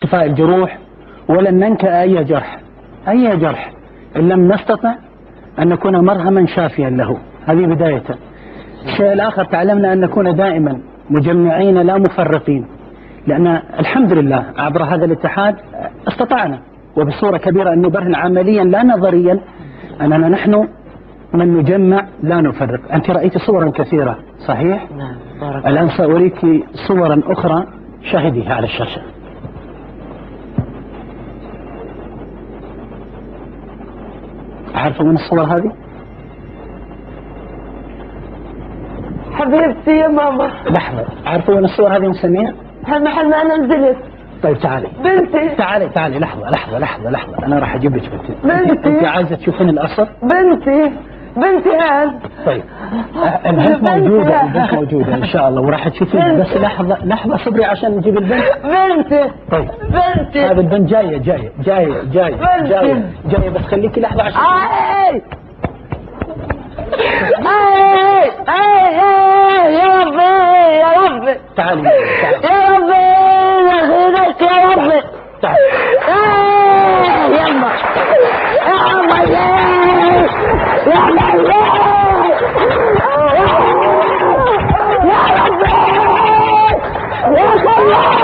شفاء الجروح ولن ننكأ أي جرح إن لم نستطع أن نكون مرهما شافيا له. هذه بداية. الشيء الآخر تعلمنا أن نكون دائما مجمعين لا مفرقين، لأن الحمد لله عبر هذا الاتحاد استطعنا وبصورة كبيرة أن نبرهن عمليا لا نظريا أننا نحن من نجمع لا نفرق. أنت رأيت صورا كثيرة صحيح؟ نعم. الآن سأريك صورا أخرى شاهديها على الشاشة. عارفة من الصور هذه؟ حبيبتي يا ماما. لحظة، عارفة من الصور هذه مسميها؟ هالمحل ما أنا نزلت. طيب تعالي بنتي. تعالي لحظة أنا راح أجيب لك بنتي. أنت عايزة تشوفين الأصل؟ بنتي هاد. طيب البنت موجودة إن شاء الله وراح تشوفين، بس لحظة صبري عشان نجيب البنت. بنتي. طيب بنتي. هذا البنت جاية بس خليكي لحظة عشان يا ربي تعالي يا ربي يخينك يا ربي. تعالي يلا يا ربي يا